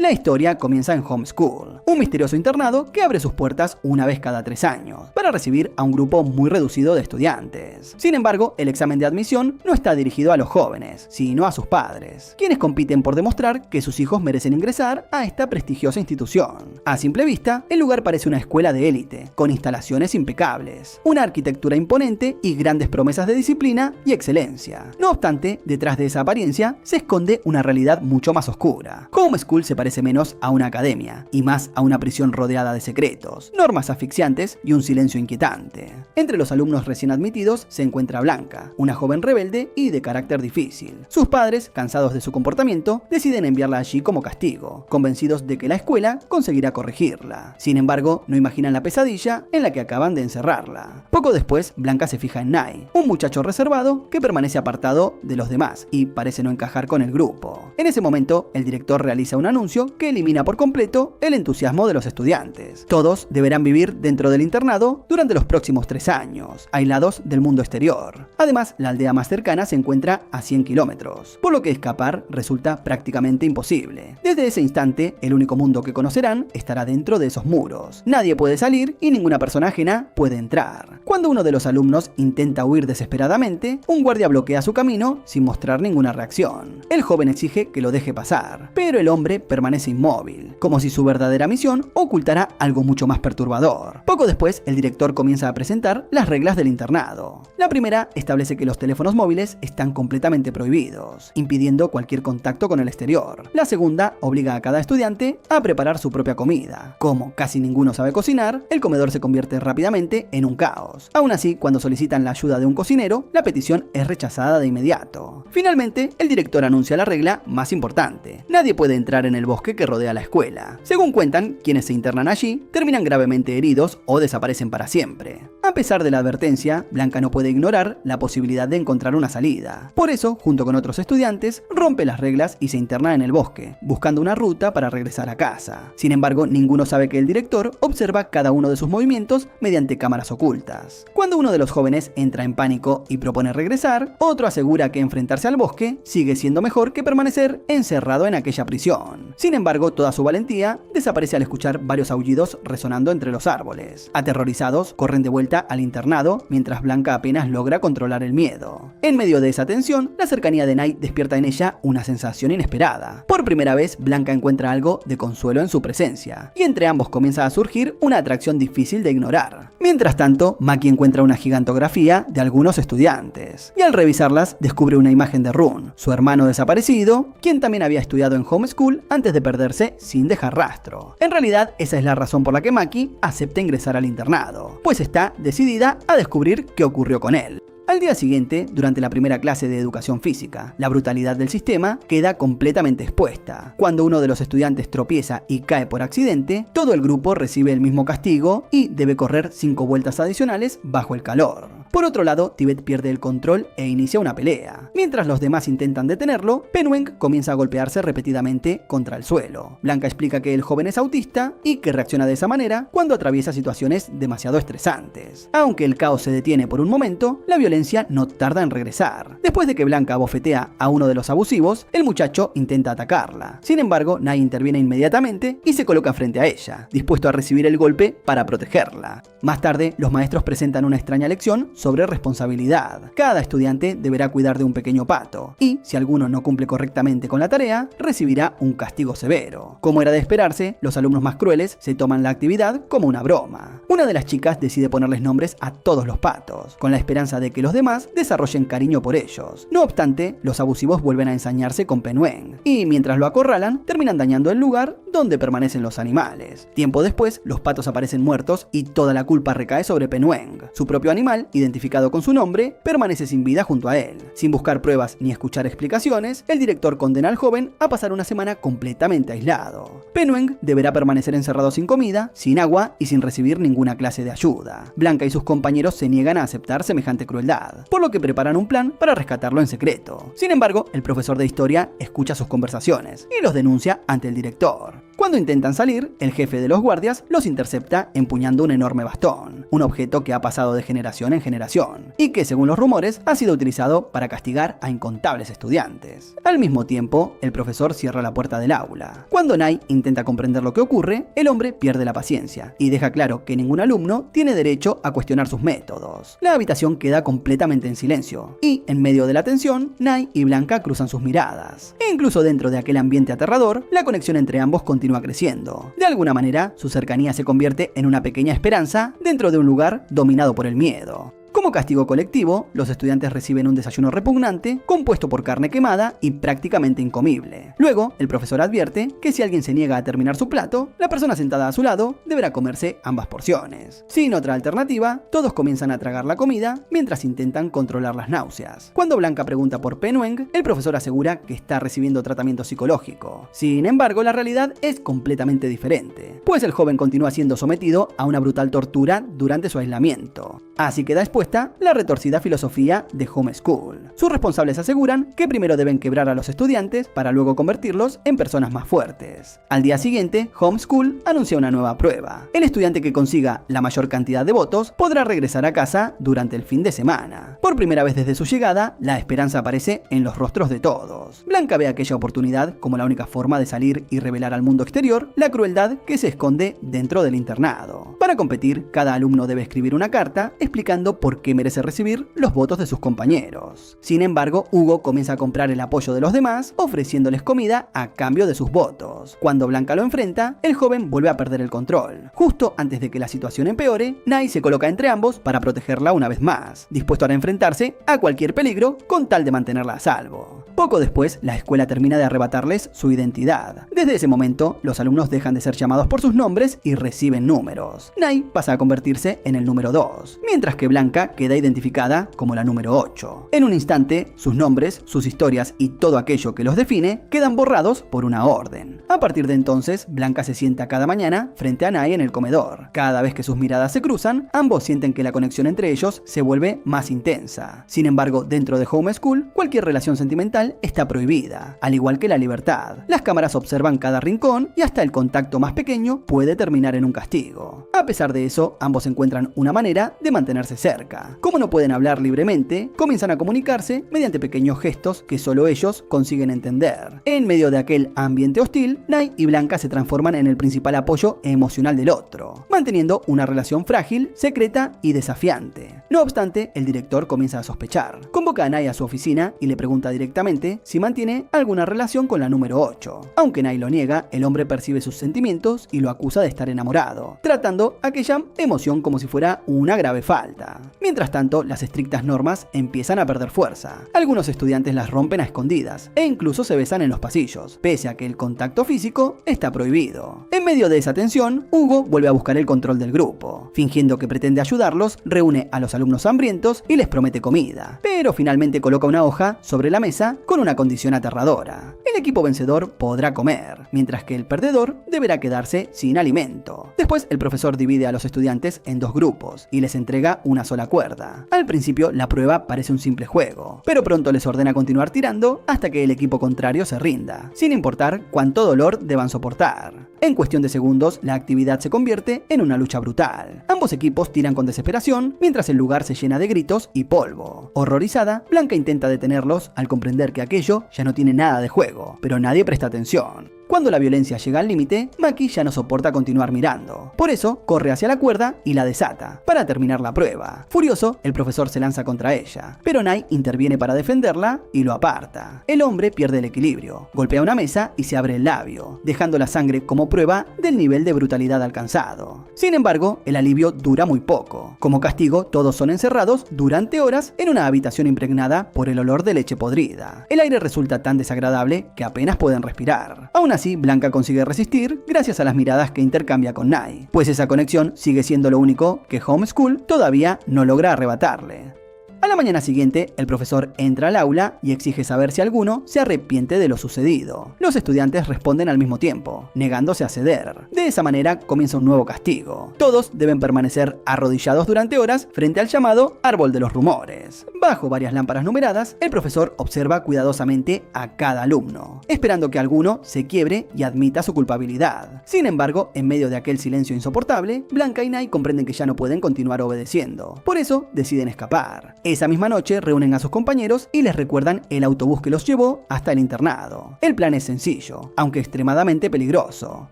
La historia comienza en Homeschool, un misterioso internado que abre sus puertas una vez cada 3 años, para recibir a un grupo muy reducido de estudiantes. Sin embargo, el examen de admisión no está dirigido a los jóvenes, sino a sus padres, quienes compiten por demostrar que sus hijos merecen ingresar a esta prestigiosa institución. A simple vista, el lugar parece una escuela de élite, con instalaciones impecables, una arquitectura imponente y grandes promesas de disciplina y excelencia. No obstante, detrás de esa apariencia se esconde una realidad mucho más oscura. Homeschool se parece menos a una academia, y más a una prisión rodeada de secretos, normas asfixiantes y un silencio inquietante. Entre los alumnos recién admitidos se encuentra Blanca, una joven rebelde y de carácter difícil. Sus padres, cansados de su comportamiento, deciden enviarla allí como castigo, convencidos de que la escuela conseguirá corregirla. Sin embargo, no imaginan la pesadilla en la que acaban de encerrarla. Poco después, Blanca se fija en Nye, un muchacho reservado que permanece apartado de los demás y parece no encajar con el grupo. En ese momento, el director realiza un anuncio que elimina por completo el entusiasmo de los estudiantes. Todos deberán vivir dentro del internado durante los próximos 3 años, aislados del mundo exterior. Además, la aldea más cercana se encuentra a 100 kilómetros, por lo que escapar resulta prácticamente imposible. Desde ese instante, el único mundo que conocerán estará dentro de esos muros. Nadie puede salir y ninguna persona ajena puede entrar. Cuando uno de los alumnos intenta huir desesperadamente, un guardia bloquea su camino sin mostrar ninguna reacción. El joven exige que lo deje pasar, pero el hombre permanece inmóvil, como si su verdadera misión ocultara algo mucho más perturbador. Poco después, el director comienza a presentar las reglas del internado. La primera establece que los teléfonos móviles están completamente prohibidos, impidiendo cualquier contacto con el exterior. La segunda obliga a cada estudiante a preparar su propia comida. Como casi ninguno sabe cocinar, el comedor se convierte rápidamente en un caos. Aún así, cuando solicitan la ayuda de un cocinero, la petición es rechazada de inmediato. Finalmente, el director anuncia la regla más importante: nadie puede entrar en el bosque que rodea la escuela. Según cuentan, quienes se internan allí terminan gravemente heridos o desaparecen para siempre. A pesar de la advertencia, Blanca no puede ignorar la posibilidad de encontrar una salida. Por eso, junto con otros estudiantes, rompe las reglas y se interna en el bosque, buscando una ruta para regresar a casa. Sin embargo, ninguno sabe que el director observa cada uno de sus movimientos mediante cámaras ocultas. Cuando uno de los jóvenes entra en pánico y propone regresar, otro asegura que enfrentarse al bosque sigue siendo mejor que permanecer encerrado en aquella prisión. Sin embargo, toda su valentía desaparece al escuchar varios aullidos resonando entre los árboles. Aterrorizados, corren de vuelta al internado, mientras Blanca apenas logra controlar el miedo. En medio de esa tensión, la cercanía de Nye despierta en ella una sensación inesperada. Por primera vez, Blanca encuentra algo de consuelo en su presencia, y entre ambos comienza a surgir una atracción difícil de ignorar. Mientras tanto, Maki encuentra una gigantografía de algunos estudiantes, y al revisarlas descubre una imagen de Rune, su hermano desaparecido, quien también había estudiado en Homeschool antes de perderse sin dejar rastro. En realidad, esa es la razón por la que Maki acepta ingresar al internado, pues está decidida a descubrir qué ocurrió con él. Al día siguiente, durante la primera clase de educación física, la brutalidad del sistema queda completamente expuesta. Cuando uno de los estudiantes tropieza y cae por accidente, todo el grupo recibe el mismo castigo y debe correr 5 vueltas adicionales bajo el calor. Por otro lado, Tibet pierde el control e inicia una pelea. Mientras los demás intentan detenerlo, Penweng comienza a golpearse repetidamente contra el suelo. Blanca explica que el joven es autista y que reacciona de esa manera cuando atraviesa situaciones demasiado estresantes. Aunque el caos se detiene por un momento, la violencia no tarda en regresar. Después de que Blanca bofetea a uno de los abusivos, el muchacho intenta atacarla. Sin embargo, Nye interviene inmediatamente y se coloca frente a ella, dispuesto a recibir el golpe para protegerla. Más tarde, los maestros presentan una extraña lección sobre responsabilidad. Cada estudiante deberá cuidar de un pequeño pato, y si alguno no cumple correctamente con la tarea, recibirá un castigo severo. Como era de esperarse, los alumnos más crueles se toman la actividad como una broma. Una de las chicas decide ponerles nombres a todos los patos, con la esperanza de que los demás desarrollen cariño por ellos. No obstante, los abusivos vuelven a ensañarse con Penweng, y mientras lo acorralan, terminan dañando el lugar donde permanecen los animales. Tiempo después, los patos aparecen muertos y toda la culpa recae sobre Penweng. Su propio animal, identificado con su nombre, permanece sin vida junto a él. Sin buscar pruebas ni escuchar explicaciones, el director condena al joven a pasar una semana completamente aislado. Penweng deberá permanecer encerrado sin comida, sin agua y sin recibir ninguna clase de ayuda. Blanca y sus compañeros se niegan a aceptar semejante crueldad, por lo que preparan un plan para rescatarlo en secreto. Sin embargo, el profesor de historia escucha sus conversaciones y los denuncia ante el director. Cuando intentan salir, el jefe de los guardias los intercepta empuñando un enorme bastón, un objeto que ha pasado de generación en generación, y que según los rumores ha sido utilizado para castigar a incontables estudiantes. Al mismo tiempo, el profesor cierra la puerta del aula. Cuando Nai intenta comprender lo que ocurre, el hombre pierde la paciencia y deja claro que ningún alumno tiene derecho a cuestionar sus métodos. La habitación queda completamente en silencio, y en medio de la tensión, Nai y Blanca cruzan sus miradas. E incluso dentro de aquel ambiente aterrador, la conexión entre ambos continúa creciendo. De alguna manera, su cercanía se convierte en una pequeña esperanza dentro de un lugar dominado por el miedo. Como castigo colectivo, los estudiantes reciben un desayuno repugnante, compuesto por carne quemada y prácticamente incomible. Luego, el profesor advierte que si alguien se niega a terminar su plato, la persona sentada a su lado deberá comerse ambas porciones. Sin otra alternativa, todos comienzan a tragar la comida mientras intentan controlar las náuseas. Cuando Blanca pregunta por Penueng, el profesor asegura que está recibiendo tratamiento psicológico. Sin embargo, la realidad es completamente diferente, pues el joven continúa siendo sometido a una brutal tortura durante su aislamiento. Así queda expuesta la retorcida filosofía de Homeschool. Sus responsables aseguran que primero deben quebrar a los estudiantes para luego convertirlos en personas más fuertes. Al día siguiente, Homeschool anuncia una nueva prueba. El estudiante que consiga la mayor cantidad de votos podrá regresar a casa durante el fin de semana. Por primera vez desde su llegada, la esperanza aparece en los rostros de todos. Blanca ve aquella oportunidad como la única forma de salir y revelar al mundo exterior la crueldad que se esconde dentro del internado. Para competir, cada alumno debe escribir una carta explicando por qué merece recibir los votos de sus compañeros. Sin embargo, Hugo comienza a comprar el apoyo de los demás, ofreciéndoles comida a cambio de sus votos. Cuando Blanca lo enfrenta, el joven vuelve a perder el control. Justo antes de que la situación empeore, Nai se coloca entre ambos para protegerla una vez más, dispuesto a enfrentarse a cualquier peligro con tal de mantenerla a salvo. Poco después, la escuela termina de arrebatarles su identidad. Desde ese momento, los alumnos dejan de ser llamados por sus nombres y reciben números. Nai pasa a convertirse en el número 2, mientras que Blanca queda identificada como la número 8. En un instante, sus nombres, sus historias y todo aquello que los define quedan borrados por una orden. A partir de entonces, Blanca se sienta cada mañana frente a Nai en el comedor. Cada vez que sus miradas se cruzan, ambos sienten que la conexión entre ellos se vuelve más intensa. Sin embargo, dentro de Homeschool, cualquier relación sentimental está prohibida, al igual que la libertad. Las cámaras observan cada rincón y hasta el contacto más pequeño puede terminar en un castigo. A pesar de eso, ambos encuentran una manera de mantenerse cerca. Como no pueden hablar libremente, comienzan a comunicarse mediante pequeños gestos que solo ellos consiguen entender. En medio de aquel ambiente hostil, Nai y Blanca se transforman en el principal apoyo emocional del otro, manteniendo una relación frágil, secreta y desafiante. No obstante, el director comienza a sospechar. Convoca a Nai a su oficina y le pregunta directamente si mantiene alguna relación con la número 8. Aunque Nai lo niega, el hombre percibe sus sentimientos y lo acusa de estar enamorado, tratando aquella emoción como si fuera una grave falta. Mientras tanto, las estrictas normas empiezan a perder fuerza. Algunos estudiantes las rompen a escondidas e incluso se besan en los pasillos, pese a que el contacto físico está prohibido. En medio de esa tensión, Hugo vuelve a buscar el control del grupo. Fingiendo que pretende ayudarlos, reúne a los alumnos hambrientos y les promete comida, pero finalmente coloca una hoja sobre la mesa con una condición aterradora. El equipo vencedor podrá comer, mientras que el perdedor deberá quedarse sin alimento. Después, el profesor divide a los estudiantes en dos grupos y les entrega una sola cuerda. Al principio, la prueba parece un simple juego, pero pronto les ordena continuar tirando hasta que el equipo contrario se rinda, sin importar cuánto dolor deban soportar. En cuestión de segundos, la actividad se convierte en una lucha brutal. Ambos equipos tiran con desesperación, mientras el lugar se llena de gritos y polvo. Horrorizada, Blanca intenta detenerlos al comprender que aquello ya no tiene nada de juego, pero nadie presta atención. Cuando la violencia llega al límite, Maki ya no soporta continuar mirando. Por eso, corre hacia la cuerda y la desata, para terminar la prueba. Furioso, el profesor se lanza contra ella, pero Nai interviene para defenderla y lo aparta. El hombre pierde el equilibrio, golpea una mesa y se abre el labio, dejando la sangre como prueba del nivel de brutalidad alcanzado. Sin embargo, el alivio dura muy poco. Como castigo, todos son encerrados durante horas en una habitación impregnada por el olor de leche podrida. El aire resulta tan desagradable que apenas pueden respirar. Aún así, Blanca consigue resistir gracias a las miradas que intercambia con Nai, pues esa conexión sigue siendo lo único que Homeschool todavía no logra arrebatarle. A la mañana siguiente, el profesor entra al aula y exige saber si alguno se arrepiente de lo sucedido. Los estudiantes responden al mismo tiempo, negándose a ceder. De esa manera comienza un nuevo castigo. Todos deben permanecer arrodillados durante horas frente al llamado árbol de los rumores. Bajo varias lámparas numeradas, el profesor observa cuidadosamente a cada alumno, esperando que alguno se quiebre y admita su culpabilidad. Sin embargo, en medio de aquel silencio insoportable, Blanca y Nay comprenden que ya no pueden continuar obedeciendo. Por eso, deciden escapar. Esa misma noche reúnen a sus compañeros y les recuerdan el autobús que los llevó hasta el internado. El plan es sencillo, aunque extremadamente peligroso.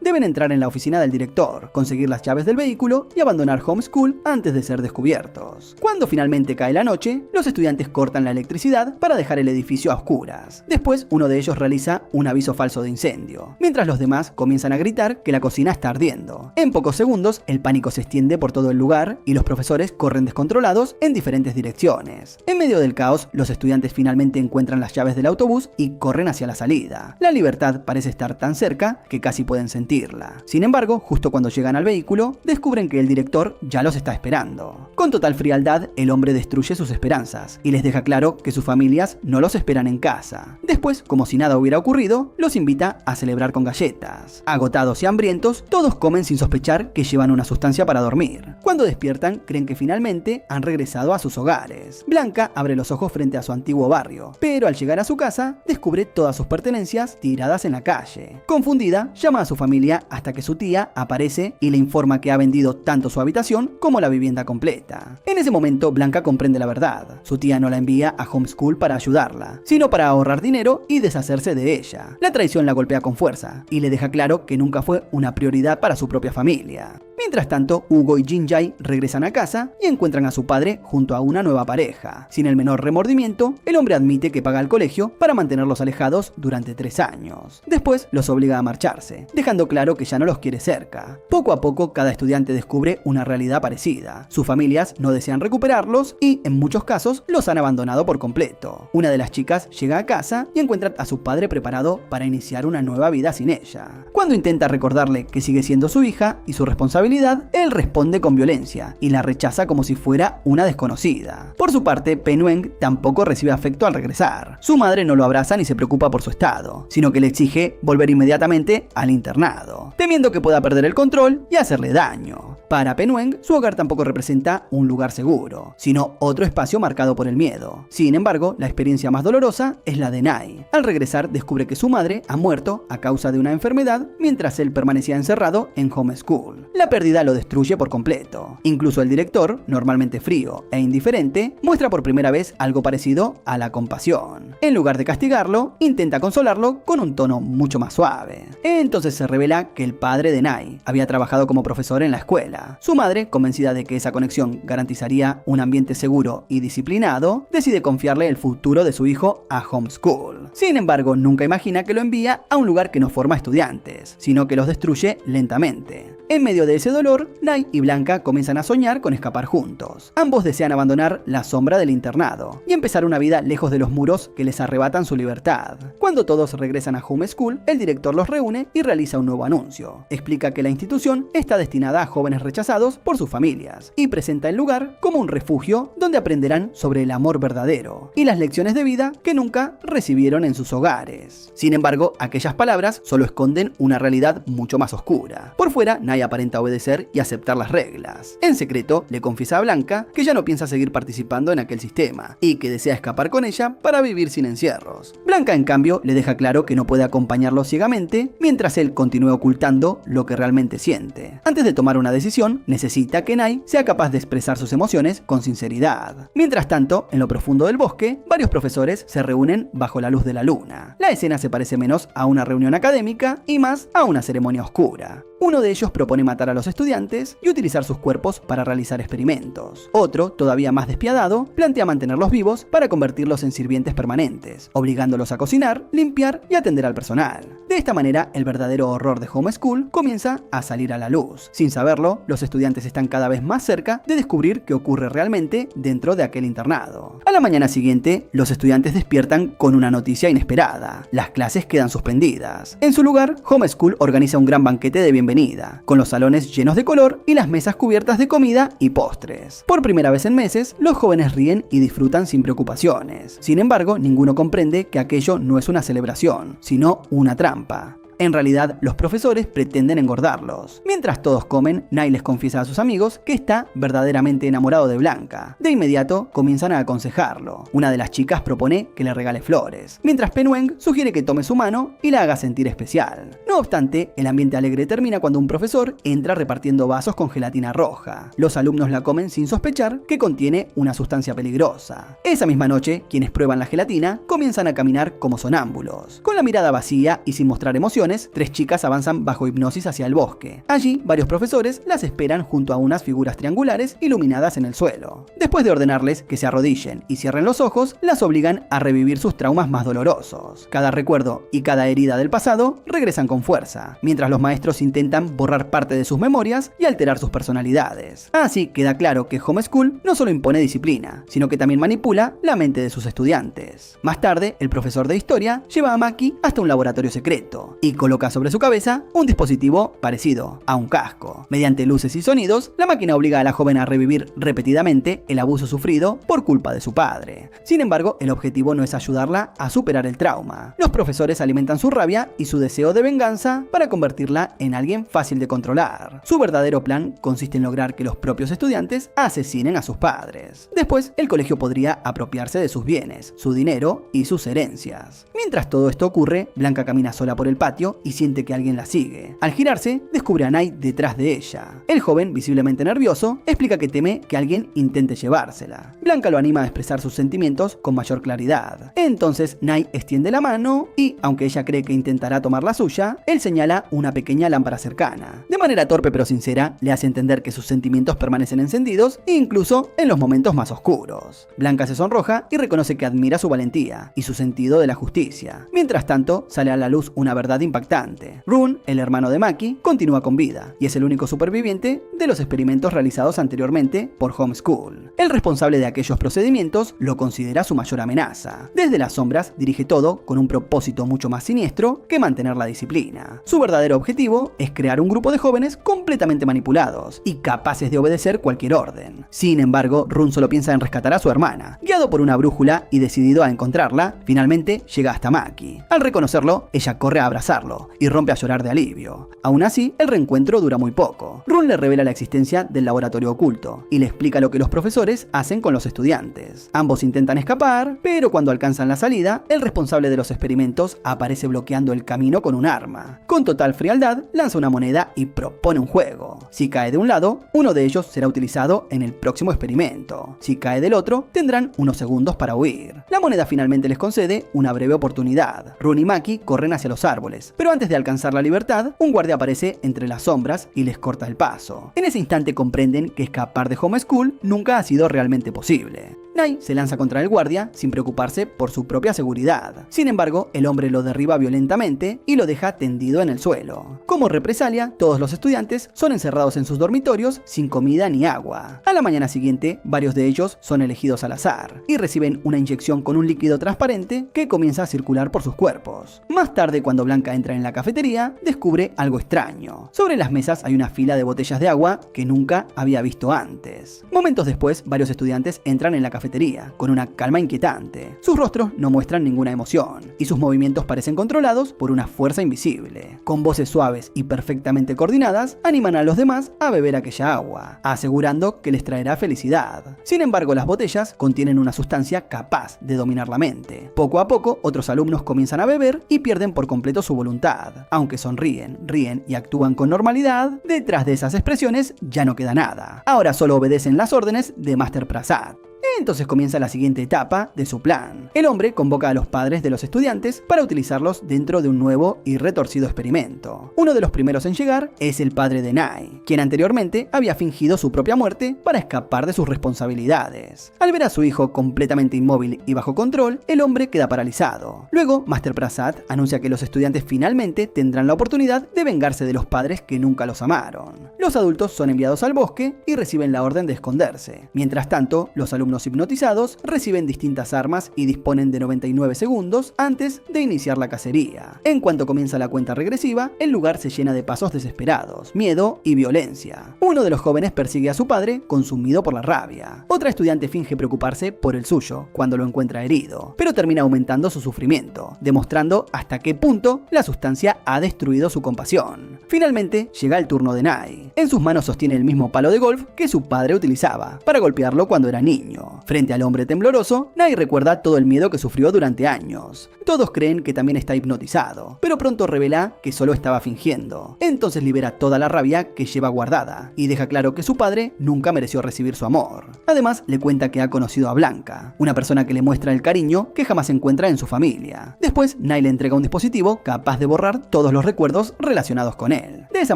Deben entrar en la oficina del director, conseguir las llaves del vehículo y abandonar Homeschool antes de ser descubiertos. Cuando finalmente cae la noche, los estudiantes cortan la electricidad para dejar el edificio a oscuras. Después, uno de ellos realiza un aviso falso de incendio, mientras los demás comienzan a gritar que la cocina está ardiendo. En pocos segundos, el pánico se extiende por todo el lugar y los profesores corren descontrolados en diferentes direcciones. En medio del caos, los estudiantes finalmente encuentran las llaves del autobús y corren hacia la salida. La libertad parece estar tan cerca que casi pueden sentirla. Sin embargo, justo cuando llegan al vehículo, descubren que el director ya los está esperando. Con total frialdad, el hombre destruye sus esperanzas y les deja claro que sus familias no los esperan en casa. Después, como si nada hubiera ocurrido, los invita a celebrar con galletas. Agotados y hambrientos, todos comen sin sospechar que llevan una sustancia para dormir. Cuando despiertan, creen que finalmente han regresado a sus hogares. Blanca abre los ojos frente a su antiguo barrio, pero al llegar a su casa, descubre todas sus pertenencias tiradas en la calle. Confundida, llama a su familia hasta que su tía aparece y le informa que ha vendido tanto su habitación como la vivienda completa. En ese momento, Blanca comprende la verdad. Su tía no la envía a Homeschool para ayudarla, sino para ahorrar dinero y deshacerse de ella. La traición la golpea con fuerza y le deja claro que nunca fue una prioridad para su propia familia. Mientras tanto, Hugo y Jinjae regresan a casa y encuentran a su padre junto a una nueva pareja. Sin el menor remordimiento, el hombre admite que paga el colegio para mantenerlos alejados durante 3 años. Después los obliga a marcharse, dejando claro que ya no los quiere cerca. Poco a poco, cada estudiante descubre una realidad parecida. Sus familias no desean recuperarlos y, en muchos casos, los han abandonado por completo. Una de las chicas llega a casa y encuentra a su padre preparado para iniciar una nueva vida sin ella. Cuando intenta recordarle que sigue siendo su hija y su responsabilidad, él responde con violencia y la rechaza como si fuera una desconocida. Por su parte, Penweng tampoco recibe afecto al regresar. Su madre no lo abraza ni se preocupa por su estado, sino que le exige volver inmediatamente al internado, temiendo que pueda perder el control y hacerle daño. Para Penweng, su hogar tampoco representa un lugar seguro, sino otro espacio marcado por el miedo. Sin embargo, la experiencia más dolorosa es la de Nay. Al regresar, descubre que su madre ha muerto a causa de una enfermedad mientras él permanecía encerrado en Homeschool. La pérdida lo destruye por completo. Incluso el director, normalmente frío e indiferente, muestra por primera vez algo parecido a la compasión. En lugar de castigarlo, intenta consolarlo con un tono mucho más suave. Entonces se revela que el padre de Nay había trabajado como profesor en la escuela. Su madre, convencida de que esa conexión garantizaría un ambiente seguro y disciplinado, decide confiarle el futuro de su hijo a Homeschool. Sin embargo, nunca imagina que lo envía a un lugar que no forma estudiantes, sino que los destruye lentamente. En medio de ese dolor, Nay y Blanca comienzan a soñar con escapar juntos. Ambos desean abandonar la sombra del internado y empezar una vida lejos de los muros que les arrebatan su libertad. Cuando todos regresan a Homeschool, el director los reúne y realiza un nuevo anuncio. Explica que la institución está destinada a jóvenes rechazados por sus familias y presenta el lugar como un refugio donde aprenderán sobre el amor verdadero y las lecciones de vida que nunca recibieron en sus hogares. Sin embargo, aquellas palabras solo esconden una realidad mucho más oscura. Por fuera, Nay aparenta obedecer y aceptar las reglas. En secreto, le confiesa a Blanca que ya no piensa seguir participando en aquel sistema y que desea escapar con ella para vivir sin encierros. Blanca, en cambio, le deja claro que no puede acompañarlo ciegamente mientras él continúe ocultando lo que realmente siente. Antes de tomar una decisión, necesita que Nay sea capaz de expresar sus emociones con sinceridad. Mientras tanto, en lo profundo del bosque, varios profesores se reúnen bajo la luz de la luna. La escena se parece menos a una reunión académica y más a una ceremonia oscura. Uno de ellos propone matar a los estudiantes y utilizar sus cuerpos para realizar experimentos. Otro, todavía más despiadado, plantea mantenerlos vivos para convertirlos en sirvientes permanentes, obligándolos a cocinar, limpiar y atender al personal. De esta manera, el verdadero horror de Homeschool comienza a salir a la luz. Sin saberlo, los estudiantes están cada vez más cerca de descubrir qué ocurre realmente dentro de aquel internado. A la mañana siguiente, los estudiantes despiertan con una noticia inesperada. Las clases quedan suspendidas. En su lugar, Homeschool organiza un gran banquete de bienvenida bienvenida, con los salones llenos de color y las mesas cubiertas de comida y postres. Por primera vez en meses, los jóvenes ríen y disfrutan sin preocupaciones. Sin embargo, ninguno comprende que aquello no es una celebración, sino una trampa. En realidad, los profesores pretenden engordarlos. Mientras todos comen, Nye les confiesa a sus amigos que está verdaderamente enamorado de Blanca. De inmediato, comienzan a aconsejarlo. Una de las chicas propone que le regale flores, mientras Pen-Wen sugiere que tome su mano y la haga sentir especial. No obstante, el ambiente alegre termina cuando un profesor entra repartiendo vasos con gelatina roja. Los alumnos la comen sin sospechar que contiene una sustancia peligrosa. Esa misma noche, quienes prueban la gelatina comienzan a caminar como sonámbulos. Con la mirada vacía y sin mostrar emociones, 3 chicas avanzan bajo hipnosis hacia el bosque. Allí, varios profesores las esperan junto a unas figuras triangulares iluminadas en el suelo. Después de ordenarles que se arrodillen y cierren los ojos, las obligan a revivir sus traumas más dolorosos. Cada recuerdo y cada herida del pasado regresan con fuerza, mientras los maestros intentan borrar parte de sus memorias y alterar sus personalidades. Así queda claro que Homeschool no solo impone disciplina, sino que también manipula la mente de sus estudiantes. Más tarde, el profesor de historia lleva a Maki hasta un laboratorio secreto y coloca sobre su cabeza un dispositivo parecido a un casco. Mediante luces y sonidos, la máquina obliga a la joven a revivir repetidamente el abuso sufrido por culpa de su padre. Sin embargo, el objetivo no es ayudarla a superar el trauma. Los profesores alimentan su rabia y su deseo de venganza para convertirla en alguien fácil de controlar. Su verdadero plan consiste en lograr que los propios estudiantes asesinen a sus padres. Después, el colegio podría apropiarse de sus bienes, su dinero y sus herencias. Mientras todo esto ocurre, Blanca camina sola por el patio y siente que alguien la sigue. Al girarse, descubre a Nye detrás de ella. El joven, visiblemente nervioso, explica que teme que alguien intente llevársela. Blanca lo anima a expresar sus sentimientos con mayor claridad. Entonces, Nye extiende la mano y, aunque ella cree que intentará tomar la suya, él señala una pequeña lámpara cercana. De manera torpe pero sincera, le hace entender que sus sentimientos permanecen encendidos, incluso en los momentos más oscuros. Blanca se sonroja y reconoce que admira su valentía y su sentido de la justicia. Mientras tanto, sale a la luz una verdad impactante. Rune, el hermano de Maki, continúa con vida y es el único superviviente de los experimentos realizados anteriormente por Homeschool. El responsable de aquellos procedimientos lo considera su mayor amenaza. Desde las sombras dirige todo con un propósito mucho más siniestro que mantener la disciplina. Su verdadero objetivo es crear un grupo de jóvenes completamente manipulados y capaces de obedecer cualquier orden. Sin embargo, Rune solo piensa en rescatar a su hermana. Guiado por una brújula y decidido a encontrarla, finalmente llega hasta Maki. Al reconocerlo, ella corre a abrazarlo y rompe a llorar de alivio. Aún así, el reencuentro dura muy poco. Rune le revela la existencia del laboratorio oculto y le explica lo que los profesores hacen con los estudiantes. Ambos intentan escapar, pero cuando alcanzan la salida, el responsable de los experimentos aparece bloqueando el camino con un arma. Con total frialdad, lanza una moneda y propone un juego. Si cae de un lado, uno de ellos será utilizado en el próximo experimento. Si cae del otro, tendrán unos segundos para huir. La moneda finalmente les concede una breve oportunidad. Rune y Maki corren hacia los árboles, pero antes de alcanzar la libertad, un guardia aparece entre las sombras y les corta el paso. En ese instante comprenden que escapar de Homeschool nunca ha sido realmente posible. Nye se lanza contra el guardia sin preocuparse por su propia seguridad. Sin embargo, el hombre lo derriba violentamente y lo deja tendido en el suelo. Como represalia, todos los estudiantes son encerrados en sus dormitorios sin comida ni agua. A la mañana siguiente, varios de ellos son elegidos al azar y reciben una inyección con un líquido transparente que comienza a circular por sus cuerpos. Más tarde, cuando Blanca entra en la cafetería, descubre algo extraño. Sobre las mesas hay una fila de botellas de agua que nunca había visto antes. Momentos después, varios estudiantes entran en la cafetería con una calma inquietante. Sus rostros no muestran ninguna emoción y sus movimientos parecen controlados por una fuerza invisible. Con voces suaves y perfectamente coordinadas, animan a los demás a beber aquella agua, asegurando que les traerá felicidad. Sin embargo, las botellas contienen una sustancia capaz de dominar la mente. Poco a poco, otros alumnos comienzan a beber y pierden por completo su voluntad. Aunque sonríen, ríen y actúan con normalidad, detrás de esas expresiones ya no queda nada. Ahora solo obedecen las órdenes de Master Prasad. Entonces comienza la siguiente etapa de su plan. El hombre convoca a los padres de los estudiantes para utilizarlos dentro de un nuevo y retorcido experimento. Uno de los primeros en llegar es el padre de Nye, quien anteriormente había fingido su propia muerte para escapar de sus responsabilidades. Al ver a su hijo completamente inmóvil y bajo control, el hombre queda paralizado. Luego, Master Prasad anuncia que los estudiantes finalmente tendrán la oportunidad de vengarse de los padres que nunca los amaron. Los adultos son enviados al bosque y reciben la orden de esconderse. Mientras tanto, los alumnos hipnotizados reciben distintas armas y disponen de 99 segundos antes de iniciar la cacería. En cuanto comienza la cuenta regresiva, el lugar se llena de pasos desesperados, miedo y violencia. Uno de los jóvenes persigue a su padre, consumido por la rabia. Otra estudiante finge preocuparse por el suyo cuando lo encuentra herido, pero termina aumentando su sufrimiento, demostrando hasta qué punto la sustancia ha destruido su compasión. Finalmente, llega el turno de Nai. En sus manos sostiene el mismo palo de golf que su padre utilizaba para golpearlo cuando era niño. Frente al hombre tembloroso, Nai recuerda todo el miedo que sufrió durante años. Todos creen que también está hipnotizado, pero pronto revela que solo estaba fingiendo. Entonces libera toda la rabia que lleva guardada y deja claro que su padre nunca mereció recibir su amor. Además, le cuenta que ha conocido a Blanca, una persona que le muestra el cariño que jamás encuentra en su familia. Después, Nai le entrega un dispositivo capaz de borrar todos los recuerdos relacionados con él. De esa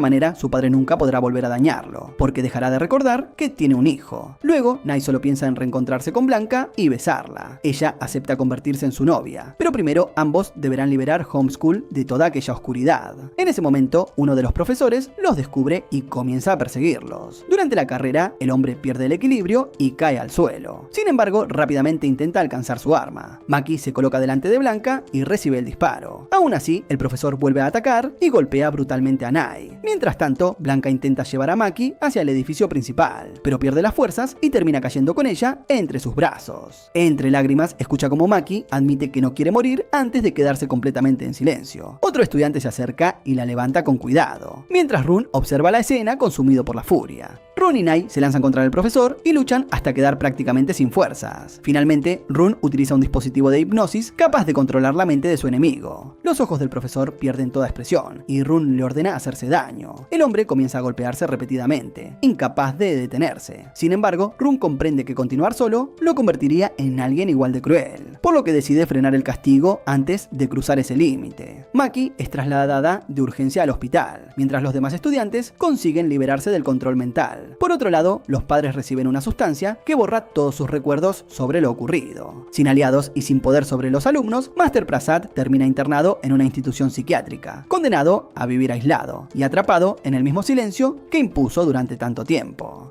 manera, su padre nunca podrá volver a dañarlo, porque dejará de recordar que tiene un hijo. Luego, Nai solo piensa en reencontrarse con Blanca y besarla. Ella acepta convertirse en su novia, pero primero ambos deberán liberar Homeschool de toda aquella oscuridad. En ese momento, uno de los profesores los descubre y comienza a perseguirlos. Durante la carrera, el hombre pierde el equilibrio y cae al suelo. Sin embargo, rápidamente intenta alcanzar su arma. Maki se coloca delante de Blanca y recibe el disparo. Aún así, el profesor vuelve a atacar y golpea brutalmente a Nai. Mientras tanto, Blanca intenta llevar a Maki hacia el edificio principal, pero pierde las fuerzas y termina cayendo con ella entre sus brazos. Entre lágrimas, escucha como Maki admite que no quiere morir antes de quedarse completamente en silencio. Otro estudiante se acerca y la levanta con cuidado, mientras Run observa la escena consumido por la furia. Run y Nai se lanzan contra el profesor y luchan hasta quedar prácticamente sin fuerzas. Finalmente, Run utiliza un dispositivo de hipnosis capaz de controlar la mente de su enemigo. Los ojos del profesor pierden toda expresión y Run le ordena hacerse daño. El hombre comienza a golpearse repetidamente, incapaz de detenerse. Sin embargo, Run comprende que continuar solo lo convertiría en alguien igual de cruel, por lo que decide frenar el castigo antes de cruzar ese límite. Maki es trasladada de urgencia al hospital, mientras los demás estudiantes consiguen liberarse del control mental. Por otro lado, los padres reciben una sustancia que borra todos sus recuerdos sobre lo ocurrido. Sin aliados y sin poder sobre los alumnos, Master Prasad termina internado en una institución psiquiátrica, condenado a vivir aislado y atrapado en el mismo silencio que impuso durante tanto tiempo.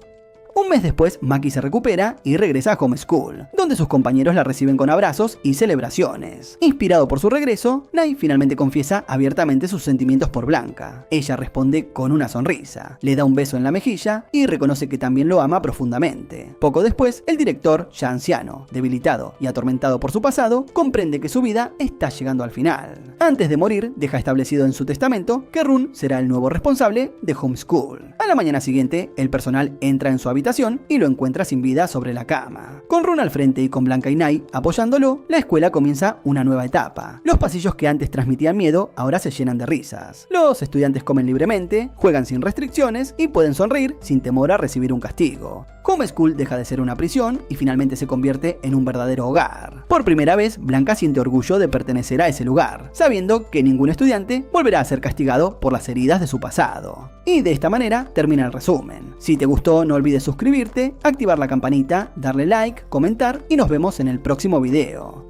Un mes después, Maki se recupera y regresa a Homeschool, donde sus compañeros la reciben con abrazos y celebraciones. Inspirado por su regreso, Nai finalmente confiesa abiertamente sus sentimientos por Blanca. Ella responde con una sonrisa, le da un beso en la mejilla y reconoce que también lo ama profundamente. Poco después, el director, ya anciano, debilitado y atormentado por su pasado, comprende que su vida está llegando al final. Antes de morir, deja establecido en su testamento que Run será el nuevo responsable de Homeschool. A la mañana siguiente, el personal entra en su habitación y lo encuentra sin vida sobre la cama. Con Run al frente y con Blanca y Nai apoyándolo, la escuela comienza una nueva etapa. Los pasillos que antes transmitían miedo ahora se llenan de risas. Los estudiantes comen libremente, juegan sin restricciones y pueden sonreír sin temor a recibir un castigo. Homeschool deja de ser una prisión y finalmente se convierte en un verdadero hogar. Por primera vez, Blanca siente orgullo de pertenecer a ese lugar, sabiendo que ningún estudiante volverá a ser castigado por las heridas de su pasado. Y de esta manera termina el resumen. Si te gustó, no olvides suscribirte, activar la campanita, darle like, comentar y nos vemos en el próximo video.